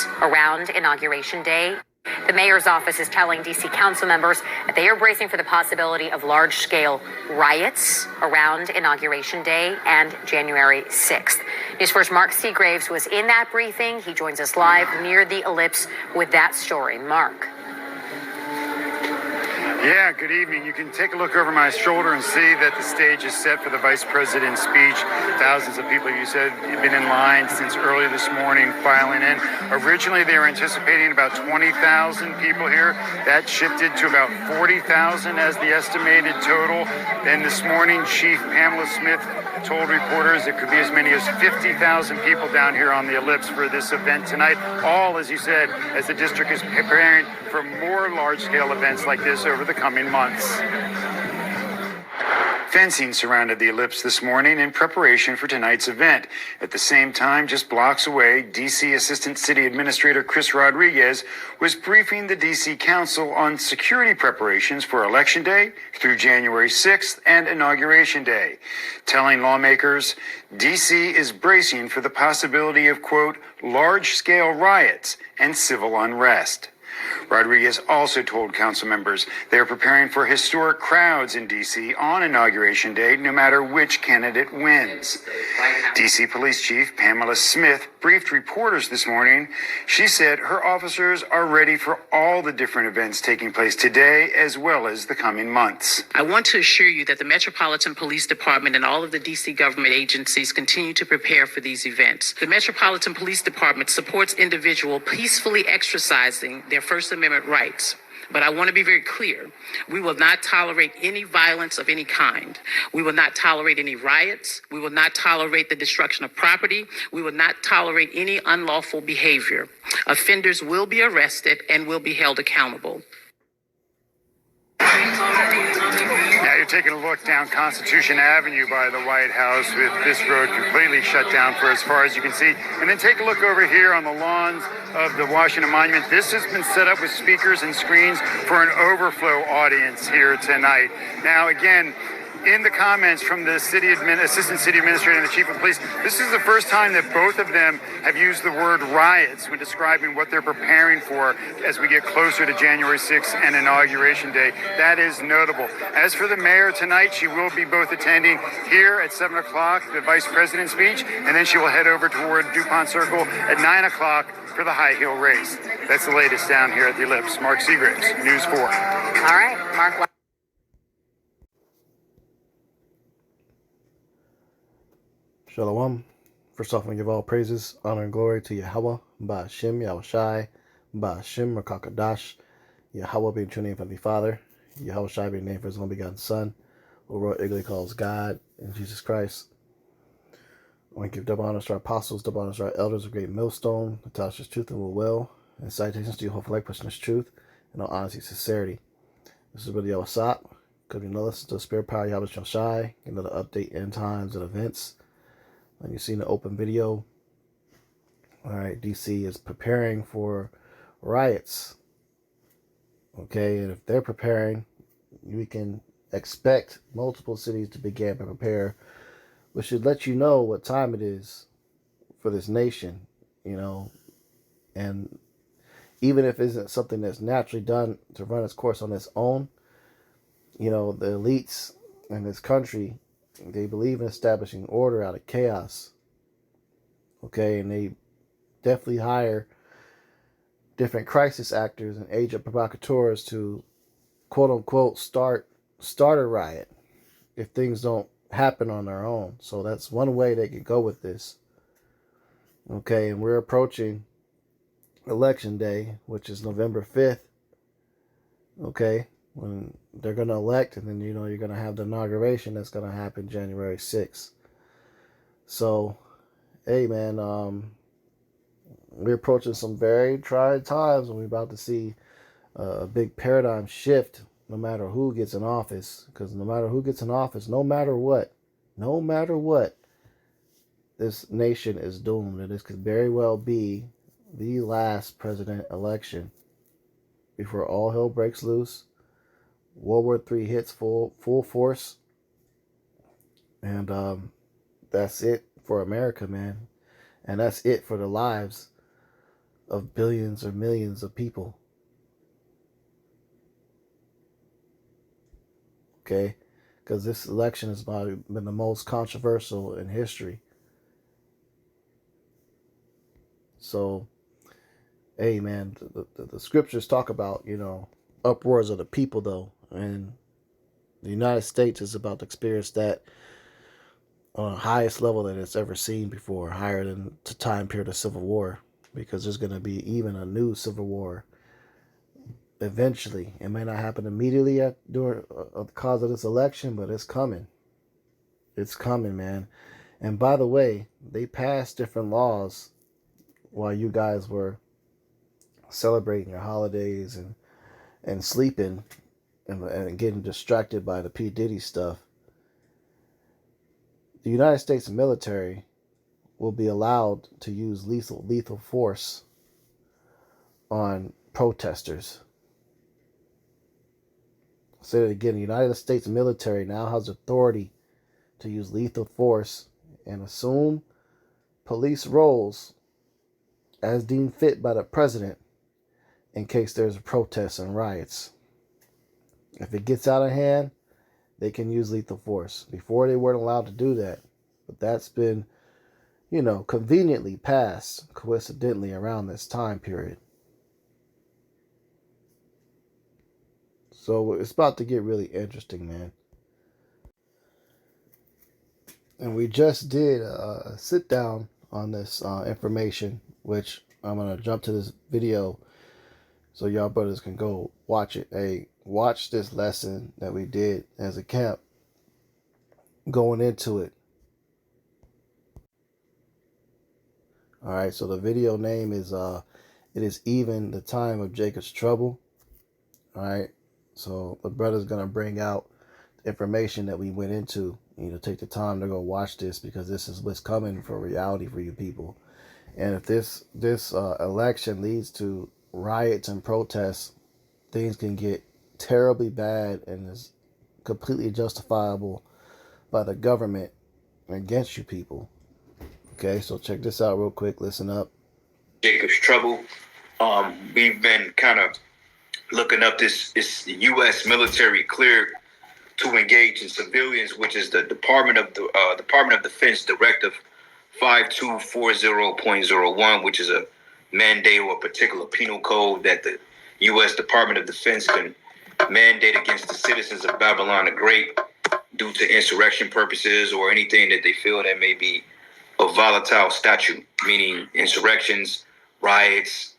riots around Inauguration Day. The mayor's office is telling D.C. council members that they are bracing for the possibility of large-scale riots around Inauguration Day and January 6th. News First Mark Seagraves was in that briefing. He joins us live near the Ellipse with that story. Mark. Yeah, good evening. You can take a look over my shoulder and see that the stage is set for the vice president's speech. Thousands of people, you said, have been in line since early this morning filing in. Originally, they were anticipating about 20,000 people here. That shifted to about 40,000 as the estimated total. Then this morning, Chief Pamela Smith told reporters it could be as many as 50,000 people down here on the Ellipse for this event tonight. All, as you said, as the district is preparing for more large-scale events like this over the coming months. Fencing surrounded the Ellipse this morning in preparation for tonight's event. At the same time, just blocks away, D.C. Assistant City Administrator Chris Rodriguez was briefing the D.C. Council on security preparations for Election Day through January 6th and Inauguration Day, telling lawmakers D.C. is bracing for the possibility of, quote, large-scale riots and civil unrest. Rodriguez also told council members they are preparing for historic crowds in D.C. on Inauguration Day, no matter which candidate wins. D.C. Police Chief Pamela Smith briefed reporters this morning. She said her officers are ready for all the different events taking place today as well as the coming months. I want to assure you that the Metropolitan Police Department and all of the D.C. government agencies continue to prepare for these events. The Metropolitan Police Department supports individuals peacefully exercising their First Amendment rights. But I want to be very clear. We will not tolerate any violence of any kind. We will not tolerate any riots. We will not tolerate the destruction of property. We will not tolerate any unlawful behavior. Offenders will be arrested and will be held accountable. Now you're taking a look down Constitution Avenue by the White House with this road completely shut down for as far as you can see. And then take a look over here on the lawns of the Washington Monument. This has been set up with speakers and screens for an overflow audience here tonight. Now, again, in the comments from the Assistant City Administrator and the Chief of Police, this is the first time that both of them have used the word riots when describing what they're preparing for as we get closer to January 6th and Inauguration Day. That is notable. As for the mayor tonight, she will be both attending here at 7 o'clock, the Vice President's speech, and then she will head over toward DuPont Circle at 9 o'clock for the high heel race. That's the latest down here at the Ellipse. Mark Seagraves, News 4. All right, Mark. Shalom. First off, I give all praises, honor, and glory to Yahweh, Ba'ashem, Yahushai, Ba'ashem, Rakakadash, Yahweh being true name for the Father, Yahushai being named for his only begotten Son, who wrote Igly calls God, and Jesus Christ. I want to give double honors to our apostles, double honors to our elders, a great millstone, that tells us truth and will, and citations to you, hopefully, like person's truth, and all honesty and sincerity. This is Brother Yawasat. Could you know listen to the spirit power Yahweh Shai, another update, end times, and events. And you've seen the open video. All right, DC is preparing for riots. Okay, and if they're preparing, we can expect multiple cities to begin to prepare, which should let you know what time it is for this nation, you know. And even if it isn't something that's naturally done to run its course on its own, you know, the elites in this country, they believe in establishing order out of chaos. Okay, and they definitely hire different crisis actors and agent provocateurs to quote unquote start a riot if things don't happen on their own. So that's one way they could go with this. Okay, and we're approaching Election Day, which is November 5th. Okay, when they're going to elect, and then, you know, you're going to have the inauguration that's going to happen January 6th. So, hey, man, we're approaching some very trying times, and we're about to see a big paradigm shift no matter who gets in office. Because no matter who gets in office, no matter what, this nation is doomed. And this could very well be the last president election before all hell breaks loose. World War III hits full force. And that's it for America, man. And that's it for the lives of billions or millions of people. Okay? Because this election has probably been the most controversial in history. So, hey, man, the scriptures talk about, upwards of the people, though. And the United States is about to experience that on the highest level that it's ever seen before, higher than the time period of Civil War, because there's going to be even a new Civil War eventually. It may not happen immediately during the cause of this election, but it's coming. It's coming, man. And by the way, they passed different laws while you guys were celebrating your holidays and sleeping and getting distracted by the P. Diddy stuff. The United States military will be allowed to use lethal force on protesters. Say it again, the United States military now has authority to use lethal force and assume police roles as deemed fit by the president in case there's protests and riots. If it gets out of hand, they can use lethal force. Before, they weren't allowed to do that. But that's been, conveniently passed, coincidentally, around this time period. So it's about to get really interesting, man. And we just did a sit down on this information, which I'm going to jump to this video so y'all brothers can go watch it. Hey, watch this lesson that we did as a camp going into it. All right, so the video name is It Is Even the Time of Jacob's Trouble. All right, so the brother's going to bring out the information that we went into. Take the time to go watch this, because this is what's coming for reality for you people. And if this election leads to riots and protests, things can get terribly bad, and is completely justifiable by the government against you people. Okay, so check this out real quick. Listen up. Jacob's Trouble. We've been kind of looking up this U.S. military cleared to engage in civilians, which is the Department of Defense Directive 5240.01, which is a mandate or a particular penal code that the U.S. Department of Defense can mandate against the citizens of Babylon the Great due to insurrection purposes or anything that they feel that may be a volatile statute, meaning insurrections, riots,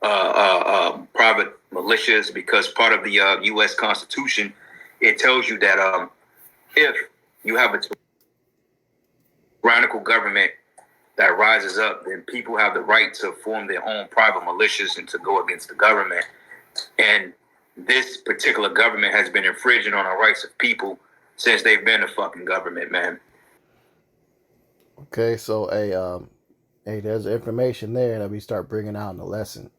private militias, because part of the U.S. Constitution, it tells you that if you have a tyrannical government that rises up, then people have the right to form their own private militias and to go against the government. And this particular government has been infringing on the rights of people since they've been a fucking government, man. Okay, so hey, there's information there that we start bringing out in the lesson.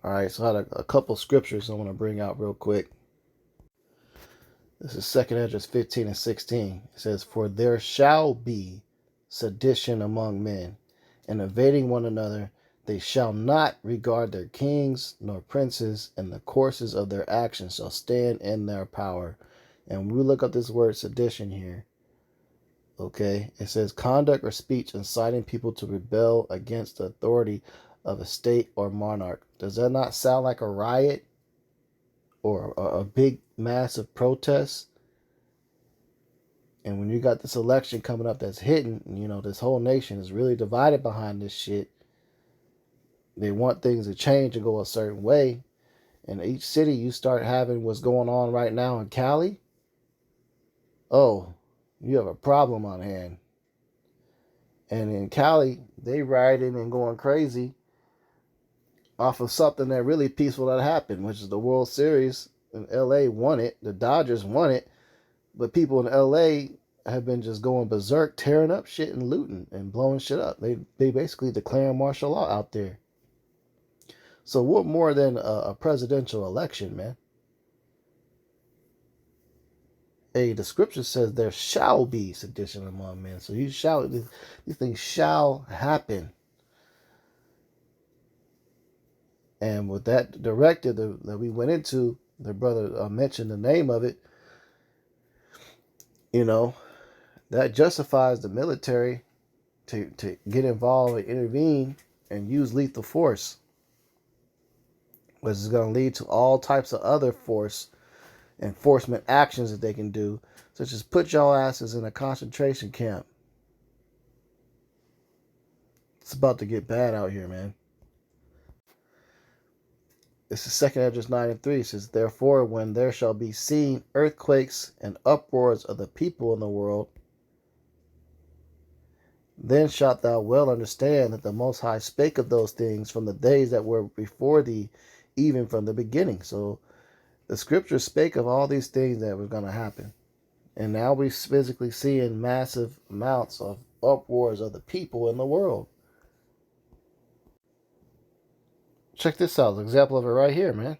All right, so I had a couple scriptures I want to bring out real quick. This is 2 Esdras 15 and 16. It says, "For there shall be sedition among men, and invading one another, they shall not regard their kings nor princes, and the courses of their actions shall stand in their power." And when we look up this word sedition here, okay, it says conduct or speech inciting people to rebel against the authority of a state or monarch. Does that not sound like a riot or a big massive protest? And when you got this election coming up that's hitting, this whole nation is really divided behind this shit. They want things to change and go a certain way. And each city you start having what's going on right now in Cali, oh, you have a problem on hand. And in Cali, they rioting and going crazy off of something that really peaceful that happened, which is the World Series. And LA won it. The Dodgers won it. But people in LA have been just going berserk, tearing up shit and looting and blowing shit up. They basically declaring martial law out there. So what more than a presidential election, man? Hey, the scripture says there shall be sedition among men. So these things shall happen. And with that directive that we went into, the brother mentioned the name of it, you know, that justifies the military to get involved and intervene and use lethal force, which is going to lead to all types of other force enforcement actions that they can do, such as put y'all asses in a concentration camp. It's about to get bad out here, man. It's the second Esdras 9:3. It says, therefore, when there shall be seen earthquakes and uproars of the people in the world, then shalt thou well understand that the Most High spake of those things from the days that were before thee, even from the beginning. So the scriptures spake of all these things that were going to happen. And now we're physically seeing massive amounts of uproars of the people in the world. Check this out. An example of it right here, man.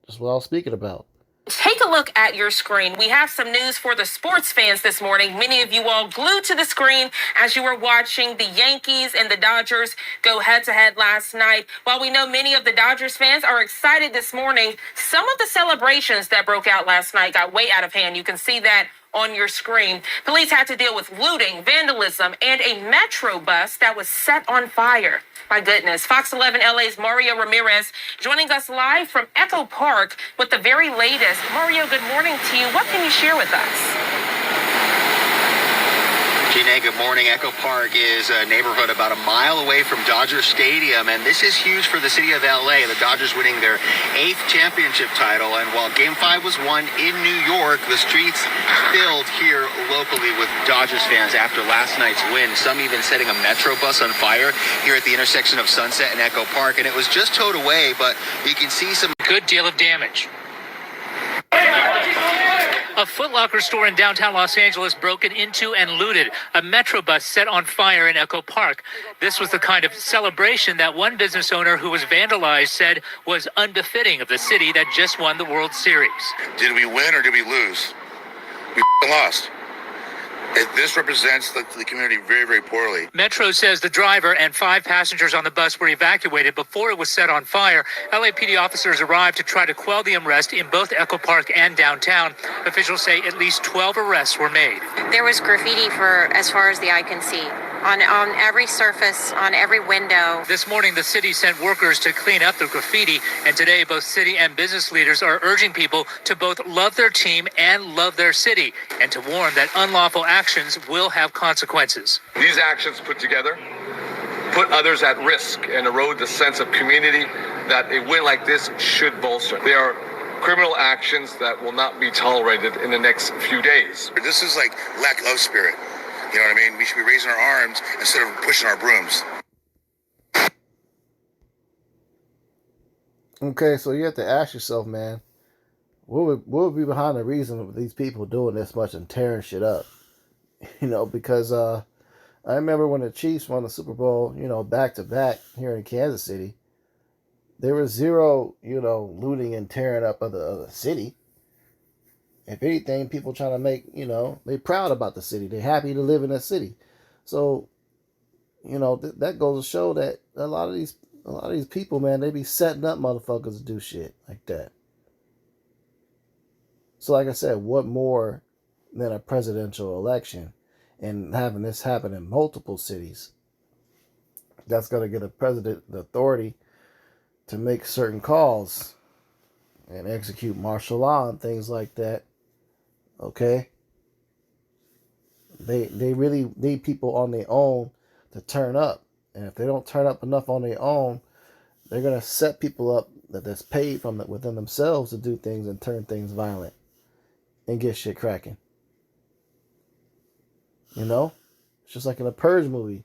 Just what I was speaking about. Take a look at your screen. We have some news for the sports fans this morning. Many of you all glued to the screen as you were watching the Yankees and the Dodgers go head-to-head last night. While we know many of the Dodgers fans are excited this morning, some of the celebrations that broke out last night got way out of hand. You can see that on your screen. Police had to deal with looting, vandalism, and a Metro bus that was set on fire. My goodness. Fox 11 LA's Mario Ramirez joining us live from Echo Park with the very latest. Mario, good morning to you. What can you share with us? Janae, good morning. Echo Park is a neighborhood about a mile away from Dodger Stadium, and this is huge for the city of LA. The Dodgers winning their 8th championship title, and while Game 5 was won in New York, the streets filled here locally with Dodgers fans after last night's win, some even setting a Metro bus on fire here at the intersection of Sunset and Echo Park, and it was just towed away, but you can see some good deal of damage. A Foot Locker store in downtown Los Angeles broken into and looted. A Metro bus set on fire in Echo Park. This was the kind of celebration that one business owner who was vandalized said was unbefitting of the city that just won the World Series. Did we win or did we lose? We lost. This represents the community very, very poorly. Metro says the driver and 5 passengers on the bus were evacuated before it was set on fire. LAPD officers arrived to try to quell the unrest in both Echo Park and downtown. Officials say at least 12 arrests were made. There was graffiti for as far as the eye can see. On every surface, on every window. This morning, the city sent workers to clean up the graffiti, and today both city and business leaders are urging people to both love their team and love their city, and to warn that unlawful actions will have consequences. These actions put together put others at risk and erode the sense of community that a win like this should bolster. They are criminal actions that will not be tolerated in the next few days. This is like lack of spirit. You know what I mean? We should be raising our arms instead of pushing our brooms. Okay, so you have to ask yourself, man, what would be behind the reason of these people doing this much and tearing shit up? You know, because I remember when the Chiefs won the Super Bowl, you know, back-to-back here in Kansas City, there was zero, you know, looting and tearing up of the city. If anything, people trying to make, you know, they proud about the city. They're happy to live in that city. So, you know, that goes to show that a lot of these people, man, they be setting up motherfuckers to do shit like that. So, like I said, what more than a presidential election and having this happen in multiple cities? That's going to give the president the authority to make certain calls and execute martial law and things like that. Okay? They really need people on their own to turn up. And if they don't turn up enough on their own, they're going to set people up that's paid from within themselves to do things and turn things violent and get shit cracking. You know? It's just like in a Purge movie.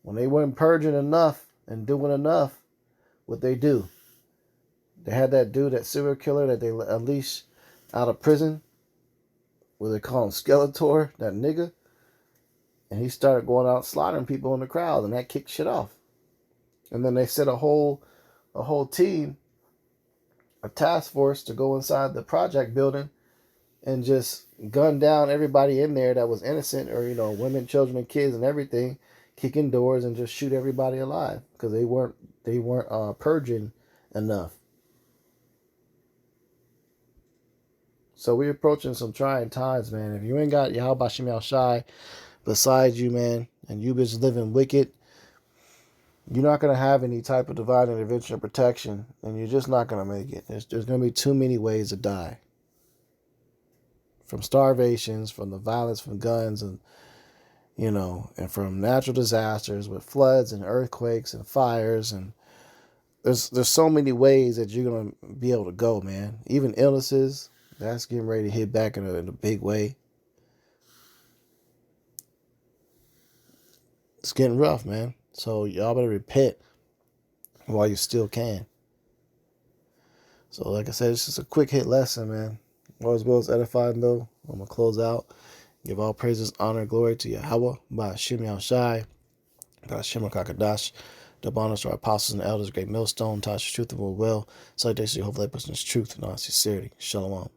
When they weren't purging enough and doing enough, what they do? They had that dude, that serial killer that they unleashed out of prison. What they call him, Skeletor, that nigga. And he started going out slaughtering people in the crowd, and that kicked shit off. And then they set a whole team, a task force to go inside the project building and just gun down everybody in there that was innocent, or, you know, women, children, and kids and everything, kick in doors and just shoot everybody alive because they weren't purging enough. So we're approaching some trying times, man. If you ain't got Yahweh Bashim Yahushai beside you, man, and you been living wicked, you're not going to have any type of divine intervention or protection, and you're just not going to make it. There's going to be too many ways to die. From starvations, from the violence, from guns, and, you know, and from natural disasters with floods and earthquakes and fires. And there's so many ways that you're going to be able to go, man. Even illnesses, that's getting ready to hit back in a big way. It's getting rough, man. So y'all better repent while you still can. So like I said, it's just a quick hit lesson, man. Always well as edifying, though. I'm going to close out. Give all praises, honor, and glory to Yahweh, by Hashem Yahushai, by Hashem Kakadash, the bonus to our apostles and elders, great millstone, touch truth and will. Salutations to your whole person is truth and all sincerity. Shalom.